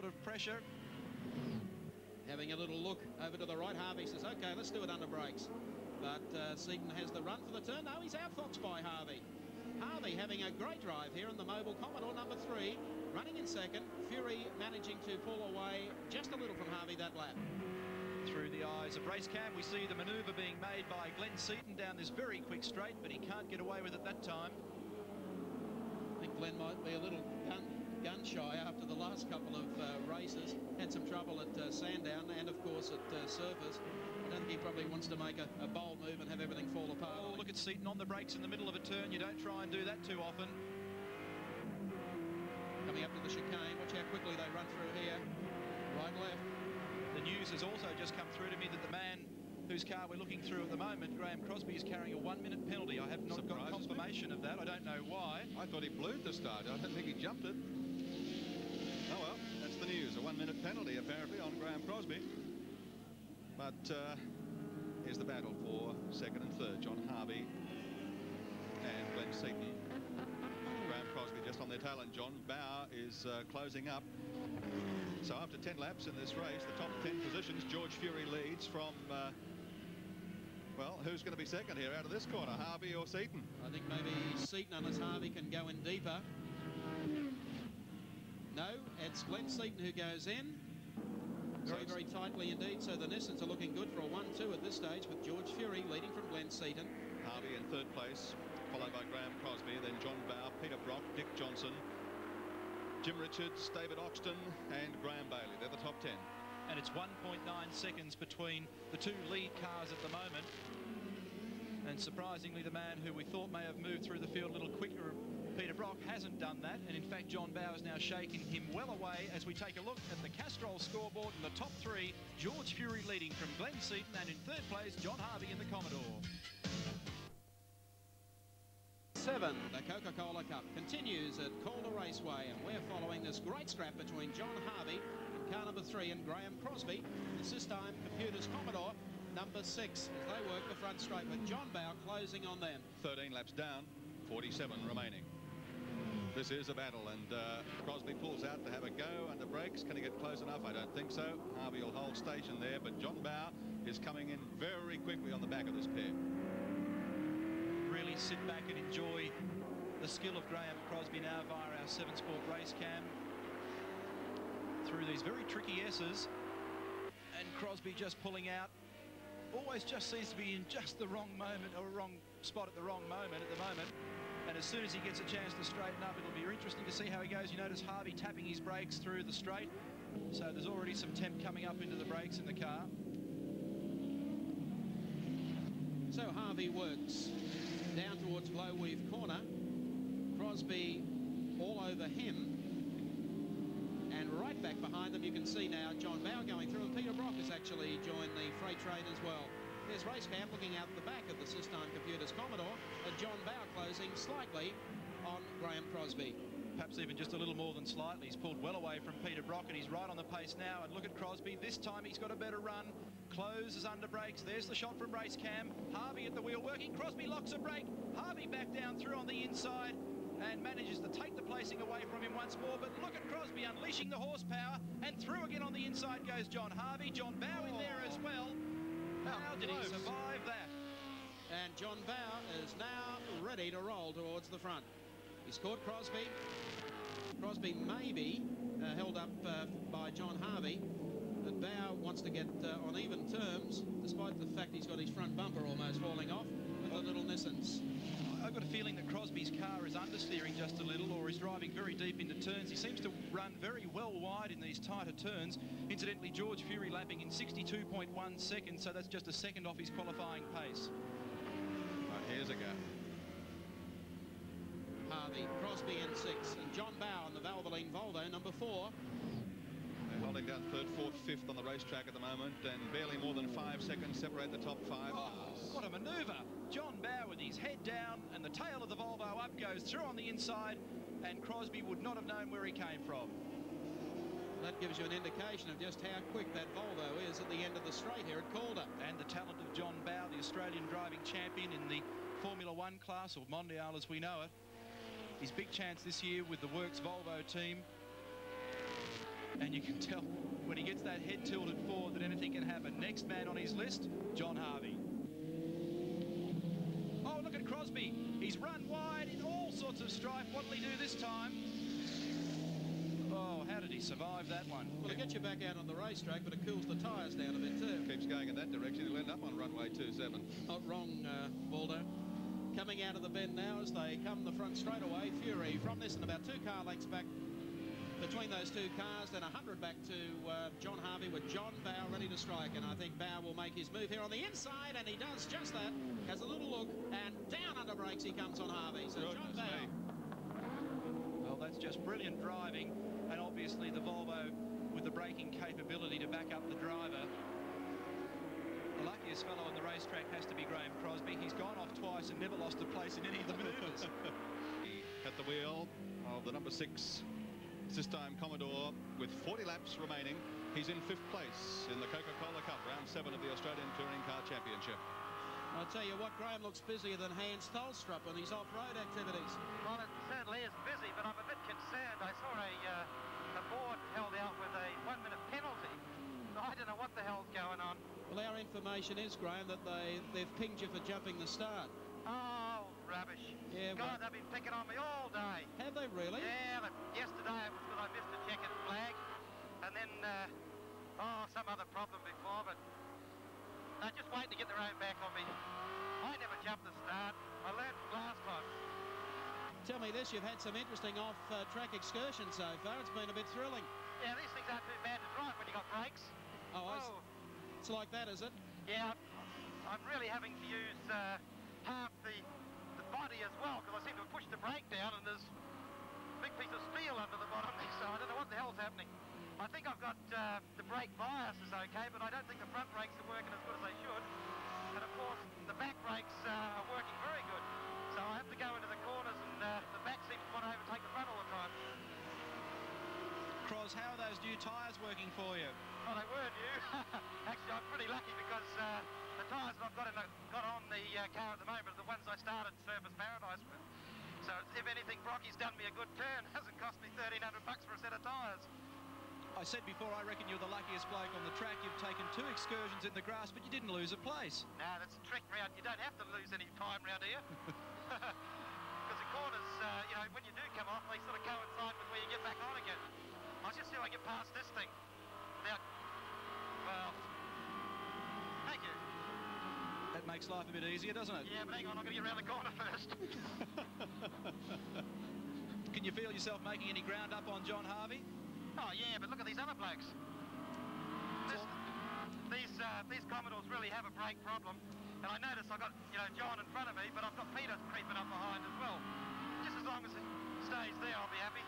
of pressure. Having a little look over to the right, Harvey says, OK, let's do it under brakes. But Seton has the run for the turn. No, he's outfoxed by Harvey. Harvey having a great drive here in the Mobile Commodore number 3, running in second. Fury managing to pull away just a little from Harvey that lap. Through the eyes of race cam, we see the manoeuvre being made by Glen Seton down this very quick straight, but he can't get away with it that time. I think Glen might be a little gun shy after the last couple of races. Had some trouble at Sandown and, of course, at Surfers. I don't think he probably wants to make a bold move and have everything fall apart. Oh, look at Seton on the brakes in the middle of a turn. You don't try and do that too often. Coming up to the chicane. Watch how quickly they run through here. Right, left. The news has also just come through to me that the man whose car we're looking through at the moment, Graeme Crosby, is carrying a 1-minute penalty. I have not got confirmation of that. I don't know why. I thought he blew the start. I don't think he jumped it. Oh, well, that's the news. A 1-minute penalty, apparently, on Graeme Crosby. But here's the battle for second and third. John Harvey and Glen Seton. Graeme Crosby just on their tail, and John Bowe is closing up. So after 10 laps in this race, the top 10 positions, George Fury leads from, well, who's going to be second here out of this corner, Harvey or Seton? I think maybe Seton, unless Harvey can go in deeper. No, it's Glen Seton who goes in. Very, very tightly indeed. So the Nissans are looking good for a 1-2 at this stage, with George Fury leading from Glen Seton. Harvey in third place, followed by Graeme Crosby, then John Bowe, Peter Brock, Dick Johnson, Jim Richards, David Oxton and Graham Bailey. They're the top 10. And it's 1.9 seconds between the two lead cars at the moment. And surprisingly, the man who we thought may have moved through the field a little quicker, Peter Brock, hasn't done that. And in fact, John Bowe is now shaking him well away as we take a look at the Castrol scoreboard in the top 3. George Fury leading from Glen Seton, and in third place, John Harvey in the Commodore. 7, the Coca-Cola Cup continues at Calder Raceway, and we're following this great scrap between John Harvey in car number 3 and Graeme Crosby, this time Computers Commodore number 6, as they work the front straight, with John Bowe closing on them. 13 laps down, 47 remaining. This is a battle, and Crosby pulls out to have a go under brakes. Can he get close enough? I don't think so. Harvey will hold station there, but John Bowe is coming in very quickly on the back of this pair. Really sit back and enjoy the skill of Graeme Crosby now via our 7 Sport race cam through these very tricky S's, and Crosby just pulling out. Always just seems to be in just the wrong moment, or wrong spot at the wrong moment at the moment. And as soon as he gets a chance to straighten up, it'll be interesting to see how he goes. You notice Harvey tapping his brakes through the straight, so there's already some temp coming up into the brakes in the car. So Harvey works down towards Blowweave Corner. Crosby all over him. And right back behind them, you can see now John Bowe going through, and Peter Brock has actually joined the freight train as well. There's race cam looking out the back of the Systime Computers Commodore, and John Bowe closing slightly on Graeme Crosby. Perhaps even just a little more than slightly. He's pulled well away from Peter Brock, and he's right on the pace now. And look at Crosby. This time he's got a better run. Closes under brakes. There's the shot from race cam. Harvey at the wheel working. Crosby locks a brake. Harvey back down through on the inside and manages to take the placing away from him once more. But look at Crosby unleashing the horsepower, and through again on the inside goes John Harvey. John Bowe in there as well. How did he survive that? And John Bowe is now ready to roll towards the front. He's caught Crosby. Crosby may be held up by John Harvey, but Bowe wants to get on even terms, despite the fact he's got his front bumper almost falling off with the little Nissans. I've got a feeling that Crosby's car is understeering just a little, or is driving very deep into turns. He seems to run very well wide in these tighter turns. Incidentally, George Fury lapping in 62.1 seconds, so that's just a second off his qualifying pace. Right, here's a go. Harvey, Crosby in 6, and John Bowe on the Valvoline Volvo number 4. They're holding down third, fourth, fifth on the racetrack at the moment, and barely more than 5 seconds separate the top 5. Oh, what a manoeuvre. John Bowe with his head down and the tail of the Volvo up, goes through on the inside, and Crosby would not have known where he came from. That gives you an indication of just how quick that Volvo is at the end of the straight here at Calder. And the talent of John Bowe, the Australian driving champion in the Formula 1 class, or Mondial as we know it. His big chance this year with the Works Volvo team. And you can tell when he gets that head tilted forward that anything can happen. Next man on his list, John Harvey. Oh, look at Crosby. He's run wide in all sorts of strife. What'll he do this time? Oh, how did he survive that one? Well, it gets you back out on the racetrack, but it cools the tyres down a bit too. Keeps going in that direction. He'll end up on runway 27. Not wrong, Waldo. Coming out of the bend now as they come the front straight away. Fury from this and about 2 car lengths back between those 2 cars, then 100 back to John Harvey with John Bowe ready to strike. And I think Bowe will make his move here on the inside, and he does just that. Has a little look, and down under brakes he comes on Harvey. So John Bowe. Well, that's just brilliant driving, and obviously the Volvo with the braking capability to back up the driver. The luckiest fellow on the racetrack has to be Graeme Crosby. He's gone off twice and never lost a place in any of the maneuvers. At the wheel of the number 6 Systime Commodore with 40 laps remaining. He's in 5th place in the Coca-Cola Cup, round 7 of the Australian Touring Car Championship. I'll tell you what, Graeme looks busier than Hans Tholstrup on his off-road activities. Well, it certainly is busy, but I'm a bit concerned. I saw a board held out with a 1-minute penalty. So I don't know what the hell's going on. Well, our information is, Graeme, that they've pinged you for jumping the start. Oh, rubbish. Yeah, God, they've been picking on me all day. Have they really? Yeah, but yesterday it was because I missed a checkered flag. And then, some other problem before, but just waiting to get their own back on me. I never jumped the start. I learned from last time. Tell me this, you've had some interesting off-track excursions so far. It's been a bit thrilling. Yeah, these things aren't too bad to drive when you got brakes. Oh, it's like that, is it? Yeah, I'm really having to use half the body as well, because I seem to have pushed the brake down and there's a big piece of steel under the bottom there, so I don't know what the hell's happening. I think I've got the brake bias is okay, but I don't think the front brakes are working as good as they should. And of course, the back brakes are working very good. So I have to go into the corners and the back seems to want to overtake the front all the time. Cros, how are those new tyres working for you? Oh, they were new. Actually, I'm pretty lucky because the tyres that I've got on the car at the moment are the ones I started Surface Paradise with. So if anything, Brocky's done me a good turn. Hasn't cost me $1,300 for a set of tyres. I said before, I reckon you're the luckiest bloke on the track. You've taken 2 excursions in the grass, but you didn't lose a place. No, that's a trick round. You don't have to lose any time round here. Because the corners, when you do come off, they sort of coincide with where you get back on again. I'll just see if I get past this thing without... Well, thank you. That makes life a bit easier, doesn't it? Yeah, but hang on, I've got to get around the corner first. Can you feel yourself making any ground up on John Harvey? Oh, yeah, but look at these other blokes. These Commodores really have a brake problem. And I notice I've got, John in front of me, but I've got Peter creeping up behind as well. Just as long as it stays there, I'll be happy.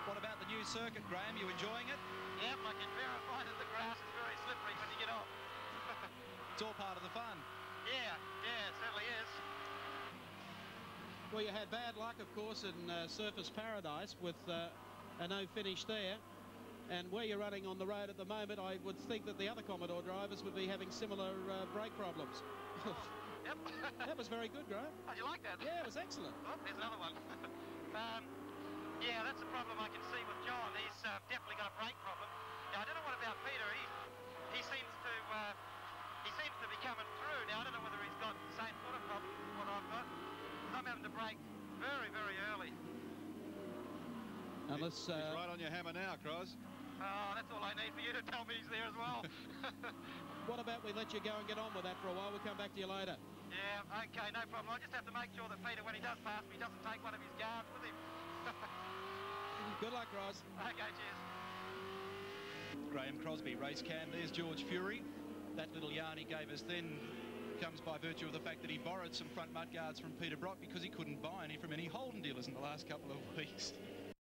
What about the new circuit, Graeme? You enjoying it? Yep, I can verify that the grass is very slippery when you get off. It's all part of the fun. Yeah, it certainly is. Well, you had bad luck, of course, in Surface Paradise with a no finish there. And where you're running on the road at the moment, I would think that the other Commodore drivers would be having similar brake problems. Yep. That was very good, Graeme. Oh, you like that? Yeah, it was excellent. Oh, there's another one. Yeah, that's a problem I can see with John. He's definitely got a brake problem. Now, I don't know what about Peter. He seems to be coming through. Now, I don't know whether he's got the same sort of problem as what I've got. Because I'm having to brake very, very early. Unless, he's right on your hammer now, Cros. Oh, that's all I need for you to tell me he's there as well. What about we let you go and get on with that for a while? We'll come back to you later. Yeah, okay, no problem. I just have to make sure that Peter, when he does pass me, doesn't take one of his guards with him. Good luck, Ross. Okay, cheers. Graeme Crosby, race cam. There's George Fury. That little yarn he gave us then comes by virtue of the fact that he borrowed some front mudguards from Peter Brock because he couldn't buy any from any Holden dealers in the last couple of weeks.